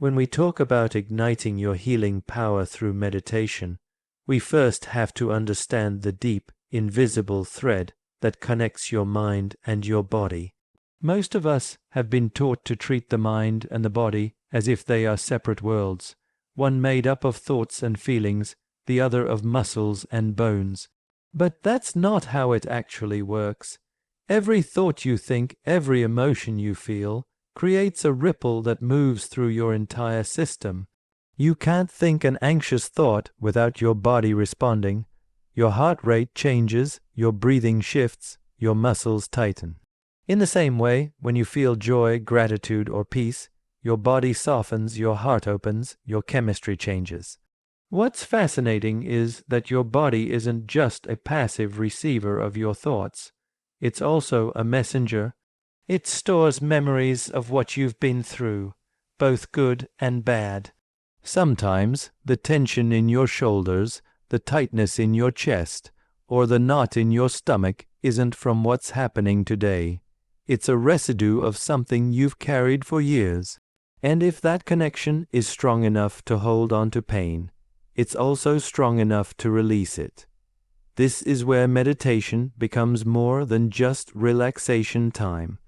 When we talk about igniting your healing power through meditation, we first have to understand the deep, invisible thread that connects your mind and your body. Most of us have been taught to treat the mind and the body as if they are separate worlds, one made up of thoughts and feelings, the other of muscles and bones. But that's not how it actually works. Every thought you think, every emotion you feel, creates a ripple that moves through your entire system. You can't think an anxious thought without your body responding. Your heart rate changes, your breathing shifts, your muscles tighten. In the same way, when you feel joy, gratitude, or peace, your body softens, your heart opens, your chemistry changes. What's fascinating is that your body isn't just a passive receiver of your thoughts. It's also a messenger. It stores memories of what you've been through, both good and bad. Sometimes the tension in your shoulders, the tightness in your chest, or the knot in your stomach isn't from what's happening today. It's a residue of something you've carried for years. And if that connection is strong enough to hold on to pain, it's also strong enough to release it. This is where meditation becomes more than just relaxation time.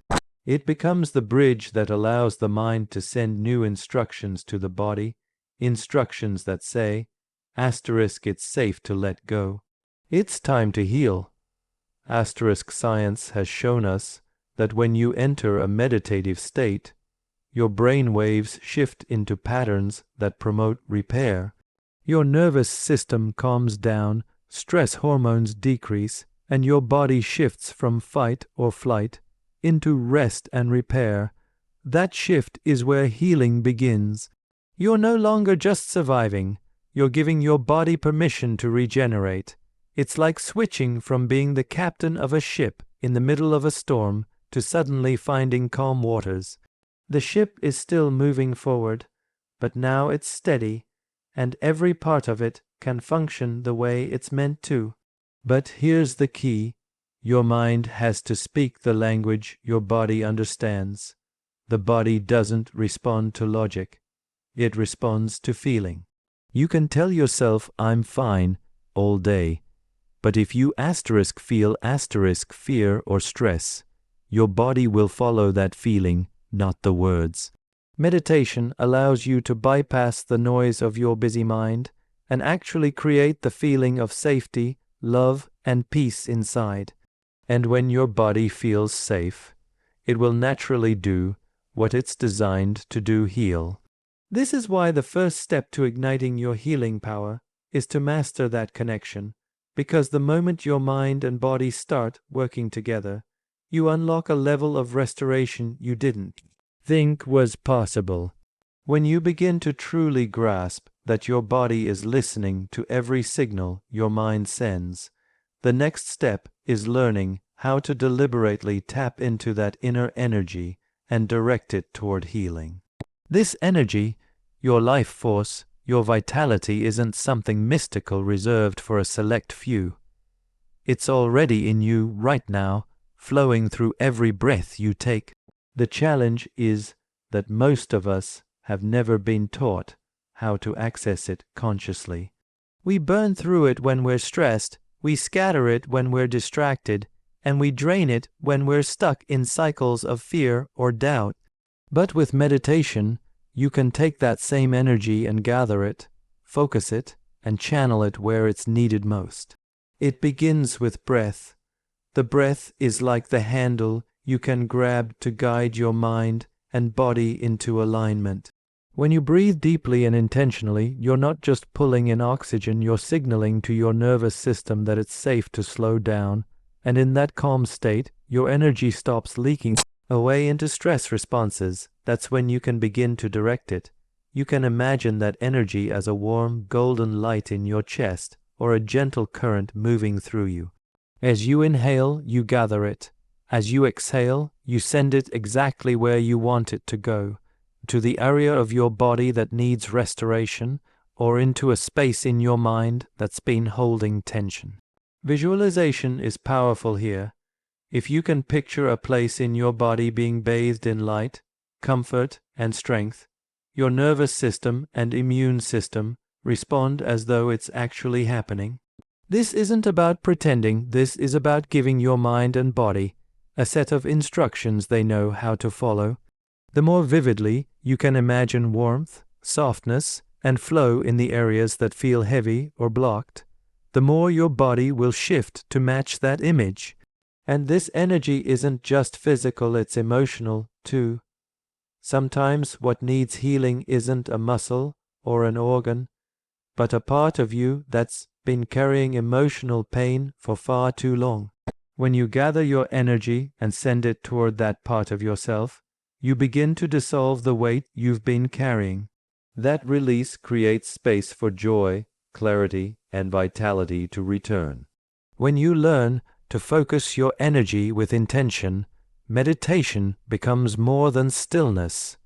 It becomes the bridge that allows the mind to send new instructions to the body, instructions that say, *, it's safe to let go. It's time to heal. * science has shown us that when you enter a meditative state, your brain waves shift into patterns that promote repair. Your nervous system calms down, stress hormones decrease, and your body shifts from fight or flight into rest and repair. That shift is where healing begins. You're no longer just surviving. You're giving your body permission to regenerate. It's like switching from being the captain of a ship in the middle of a storm to suddenly finding calm waters. The ship is still moving forward, but now it's steady, and every part of it can function the way it's meant to. But here's the key. Your mind has to speak the language your body understands. The body doesn't respond to logic. It responds to feeling. You can tell yourself, I'm fine, all day. But if you feel fear or stress, your body will follow that feeling, not the words. Meditation allows you to bypass the noise of your busy mind and actually create the feeling of safety, love, and peace inside. And when your body feels safe, it will naturally do what it's designed to do: heal. This is why the first step to igniting your healing power is to master that connection, because the moment your mind and body start working together, you unlock a level of restoration you didn't think was possible. When you begin to truly grasp that your body is listening to every signal your mind sends, the next step is learning how to deliberately tap into that inner energy and direct it toward healing. This energy, your life force, your vitality, isn't something mystical reserved for a select few. It's already in you right now, flowing through every breath you take. The challenge is that most of us have never been taught how to access it consciously. We burn through it when we're stressed, we scatter it when we're distracted, and we drain it when we're stuck in cycles of fear or doubt. But with meditation, you can take that same energy and gather it, focus it, and channel it where it's needed most. It begins with breath. The breath is like the handle you can grab to guide your mind and body into alignment. When you breathe deeply and intentionally, you're not just pulling in oxygen, you're signaling to your nervous system that it's safe to slow down. And in that calm state, your energy stops leaking away into stress responses. That's when you can begin to direct it. You can imagine that energy as a warm, golden light in your chest, or a gentle current moving through you. As you inhale, you gather it. As you exhale, you send it exactly where you want it to go, to the area of your body that needs restoration, or into a space in your mind that's been holding tension. Visualization is powerful here. If you can picture a place in your body being bathed in light, comfort, and strength, Your nervous system and immune system respond as though it's actually happening. This isn't about pretending, this is about giving your mind and body a set of instructions they know how to follow. The more vividly you can imagine warmth, softness, and flow in the areas that feel heavy or blocked, the more your body will shift to match that image. And this energy isn't just physical, it's emotional too. Sometimes what needs healing isn't a muscle or an organ, but a part of you that's been carrying emotional pain for far too long. When you gather your energy and send it toward that part of yourself, you begin to dissolve the weight you've been carrying. That release creates space for joy, clarity, and vitality to return. When you learn to focus your energy with intention, meditation becomes more than stillness.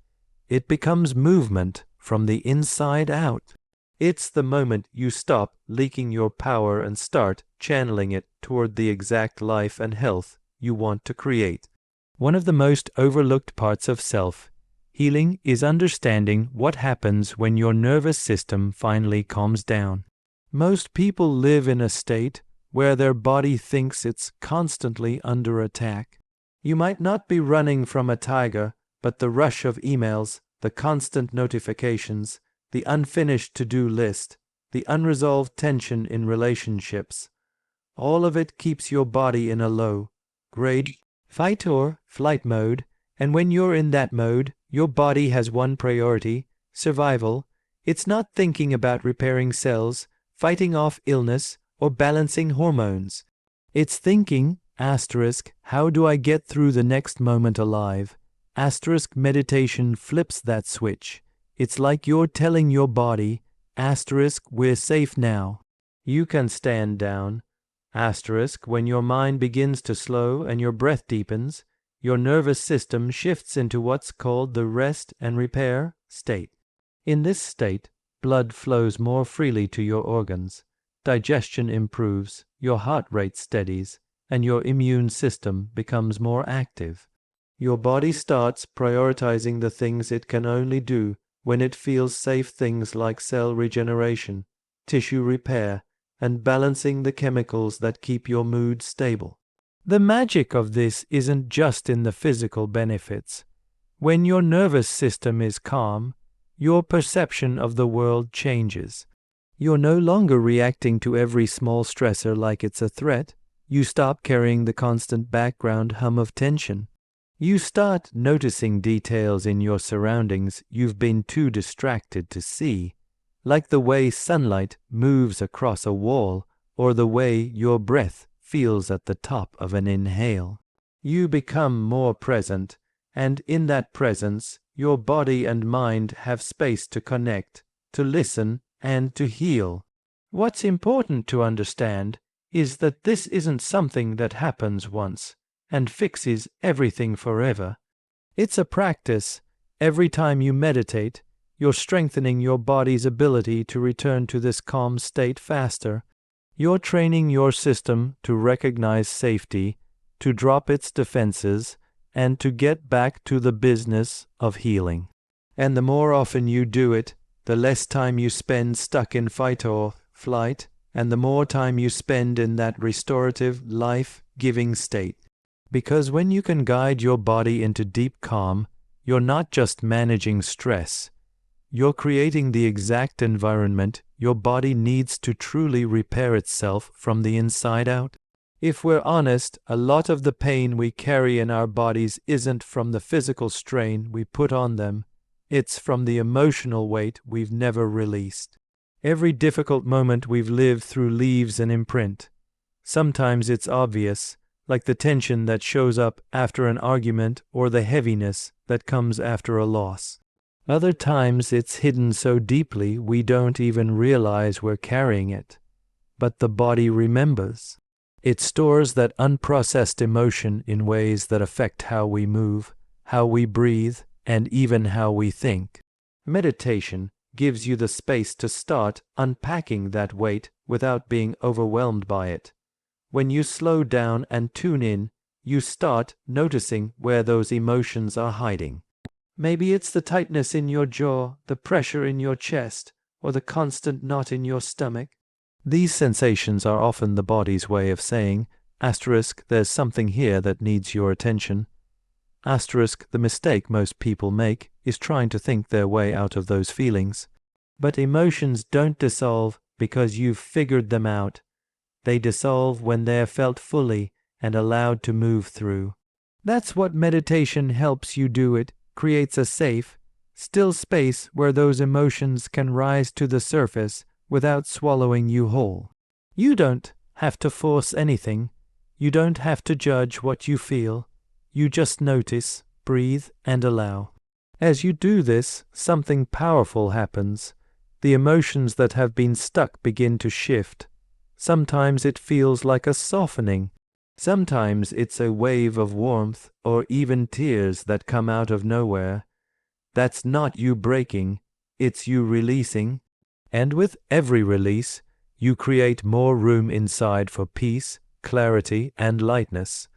It becomes movement from the inside out. It's the moment you stop leaking your power and start channeling it toward the exact life and health you want to create. One of the most overlooked parts of self-healing is understanding what happens when your nervous system finally calms down. Most people live in a state where their body thinks it's constantly under attack. You might not be running from a tiger, but the rush of emails, the constant notifications, the unfinished to-do list, the unresolved tension in relationships, all of it keeps your body in a low-grade fight or flight mode, and when you're in that mode, your body has one priority: survival. It's not thinking about repairing cells, fighting off illness, or balancing hormones. It's thinking, how do I get through the next moment alive? Meditation flips that switch. It's like you're telling your body, we're safe now. You can stand down. When your mind begins to slow and your breath deepens, your nervous system shifts into what's called the rest and repair state. In this state, blood flows more freely to your organs, digestion improves, your heart rate steadies, and your immune system becomes more active. Your body starts prioritizing the things it can only do when it feels safe, things like cell regeneration, tissue repair, and balancing the chemicals that keep your mood stable. The magic of this isn't just in the physical benefits. When your nervous system is calm, your perception of the world changes. You're no longer reacting to every small stressor like it's a threat. You stop carrying the constant background hum of tension. You start noticing details in your surroundings you've been too distracted to see, like the way sunlight moves across a wall or the way your breath feels at the top of an inhale. You become more present, and in that presence, your body and mind have space to connect, to listen, and to heal. What's important to understand is that this isn't something that happens once and fixes everything forever. It's a practice. Every time you meditate, you're strengthening your body's ability to return to this calm state faster. You're training your system to recognize safety, to drop its defenses, and to get back to the business of healing. And the more often you do it, the less time you spend stuck in fight or flight, and the more time you spend in that restorative, life-giving state. Because when you can guide your body into deep calm, you're not just managing stress. You're creating the exact environment your body needs to truly repair itself from the inside out. If we're honest, a lot of the pain we carry in our bodies isn't from the physical strain we put on them. It's from the emotional weight we've never released. Every difficult moment we've lived through leaves an imprint. Sometimes it's obvious, like the tension that shows up after an argument or the heaviness that comes after a loss. Other times it's hidden so deeply we don't even realize we're carrying it. But the body remembers. It stores that unprocessed emotion in ways that affect how we move, how we breathe, and even how we think. Meditation gives you the space to start unpacking that weight without being overwhelmed by it. When you slow down and tune in, you start noticing where those emotions are hiding. Maybe it's the tightness in your jaw, the pressure in your chest, or the constant knot in your stomach. These sensations are often the body's way of saying, asterisk, there's something here that needs your attention. Asterisk, the mistake most people make is trying to think their way out of those feelings. But emotions don't dissolve because you've figured them out. They dissolve when they're felt fully and allowed to move through. That's what meditation helps you do. It creates a safe, still space where those emotions can rise to the surface without swallowing you whole. You don't have to force anything. You don't have to judge what you feel. You just notice, breathe, and allow. As you do this, something powerful happens. The emotions that have been stuck begin to shift. Sometimes it feels like a softening. Sometimes it's a wave of warmth or even tears that come out of nowhere. That's not you breaking, it's you releasing. And with every release, you create more room inside for peace, clarity, and lightness.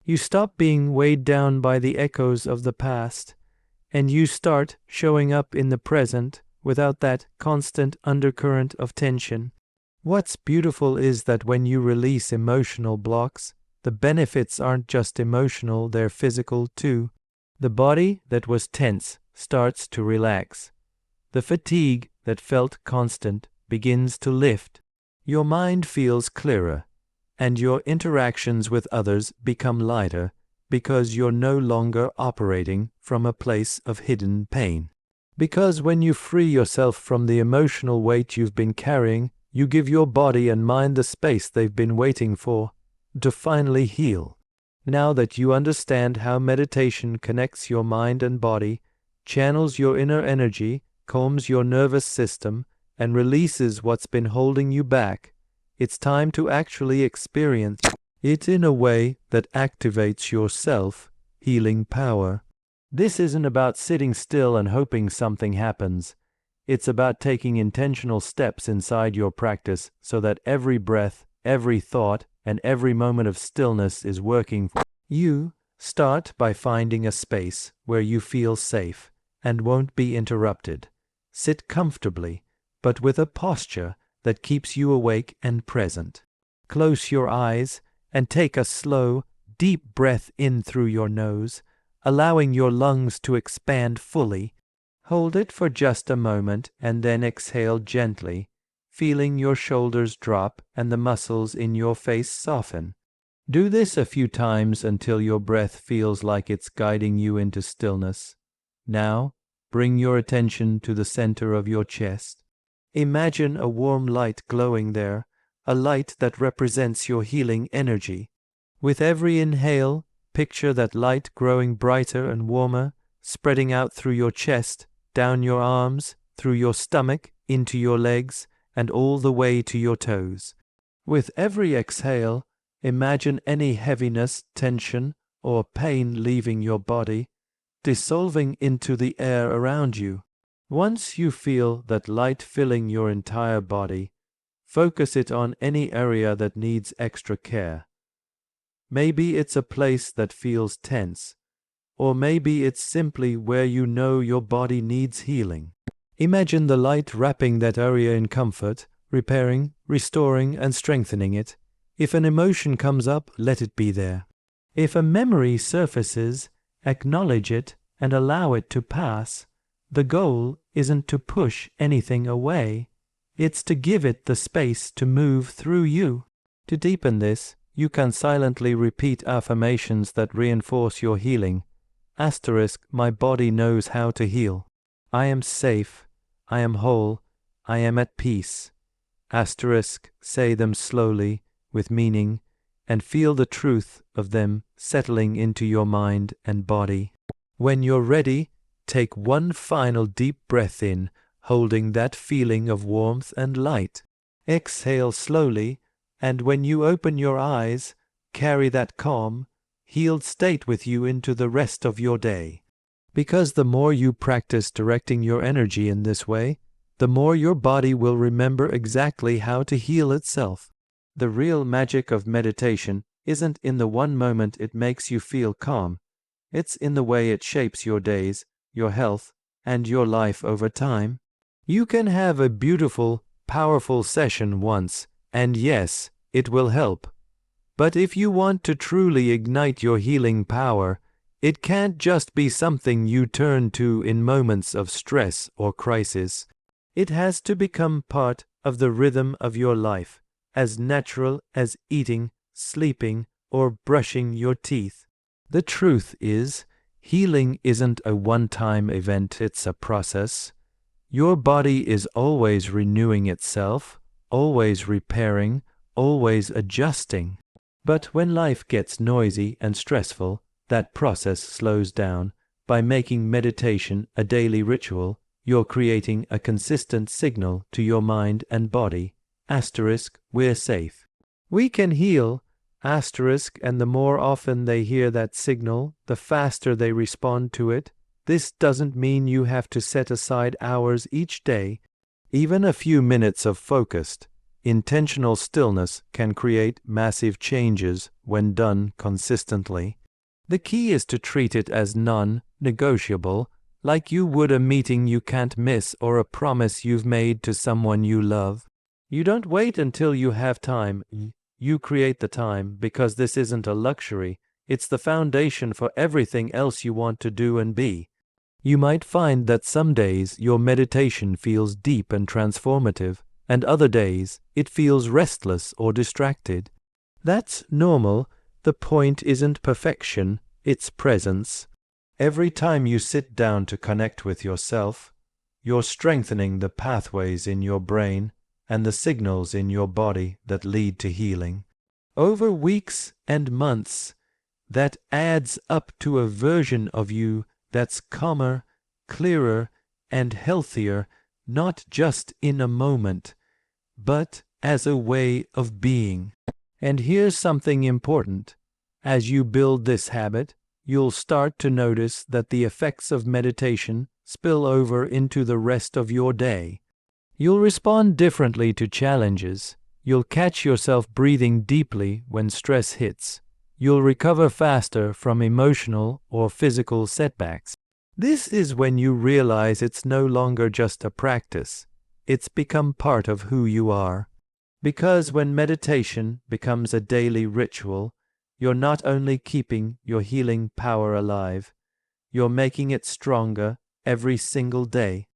You stop being weighed down by the echoes of the past, and you start showing up in the present without that constant undercurrent of tension. What's beautiful is that when you release emotional blocks, the benefits aren't just emotional, they're physical too. The body that was tense starts to relax. The fatigue that felt constant begins to lift. Your mind feels clearer, and your interactions with others become lighter because you're no longer operating from a place of hidden pain. Because when you free yourself from the emotional weight you've been carrying, you give your body and mind the space they've been waiting for to finally heal. Now that you understand how meditation connects your mind and body, channels your inner energy, calms your nervous system, and releases what's been holding you back, it's time to actually experience it in a way that activates your self-healing power. This isn't about sitting still and hoping something happens. It's about taking intentional steps inside your practice so that every breath, every thought, and every moment of stillness is working for you. Start by finding a space where you feel safe and won't be interrupted. Sit comfortably, but with a posture that keeps you awake and present. Close your eyes and take a slow, deep breath in through your nose, allowing your lungs to expand fully. Hold it for just a moment and then exhale gently, feeling your shoulders drop and the muscles in your face soften. Do this a few times until your breath feels like it's guiding you into stillness. Now, bring your attention to the center of your chest. Imagine a warm light glowing there, a light that represents your healing energy. With every inhale, picture that light growing brighter and warmer, spreading out through your chest, down your arms, through your stomach, into your legs, and all the way to your toes. With every exhale, imagine any heaviness, tension, or pain leaving your body, dissolving into the air around you. Once you feel that light filling your entire body, focus it on any area that needs extra care. Maybe it's a place that feels tense, or maybe it's simply where you know your body needs healing. Imagine the light wrapping that area in comfort, repairing, restoring, and strengthening it. If an emotion comes up, let it be there. If a memory surfaces, acknowledge it and allow it to pass. The goal isn't to push anything away. It's to give it the space to move through you. To deepen this, you can silently repeat affirmations that reinforce your healing. Asterisk, my body knows how to heal. I am safe. I am whole. I am at peace. Asterisk, say them slowly, with meaning, and feel the truth of them settling into your mind and body. When you're ready, take one final deep breath in, holding that feeling of warmth and light. Exhale slowly, and when you open your eyes, carry that calm, healed state with you into the rest of your day. Because the more you practice directing your energy in this way, the more your body will remember exactly how to heal itself. The real magic of meditation isn't in the one moment it makes you feel calm. It's in the way it shapes your days your health, and your life over time. You can have a beautiful, powerful session once, and yes, it will help. But if you want to truly ignite your healing power, it can't just be something you turn to in moments of stress or crisis. It has to become part of the rhythm of your life, as natural as eating, sleeping, or brushing your teeth. The truth is, healing isn't a one-time event, it's a process. Your body is always renewing itself, always repairing, always adjusting. But when life gets noisy and stressful, that process slows down. By making meditation a daily ritual, you're creating a consistent signal to your mind and body. Asterisk, we're safe. We can heal. Asterisk, and the more often they hear that signal, the faster they respond to it. This doesn't mean you have to set aside hours each day. Even a few minutes of focused, intentional stillness can create massive changes when done consistently. The key is to treat it as non-negotiable, like you would a meeting you can't miss or a promise you've made to someone you love. You don't wait until you have time. You create the time, because this isn't a luxury. It's the foundation for everything else you want to do and be. You might find that some days your meditation feels deep and transformative, and other days it feels restless or distracted. That's normal. The point isn't perfection, it's presence. Every time you sit down to connect with yourself, you're strengthening the pathways in your brain and the signals in your body that lead to healing. Over weeks and months, that adds up to a version of you that's calmer, clearer, and healthier, not just in a moment, but as a way of being. And here's something important. As you build this habit, you'll start to notice that the effects of meditation spill over into the rest of your day. You'll respond differently to challenges. You'll catch yourself breathing deeply when stress hits. You'll recover faster from emotional or physical setbacks. This is when you realize it's no longer just a practice. It's become part of who you are. Because when meditation becomes a daily ritual, you're not only keeping your healing power alive, you're making it stronger every single day.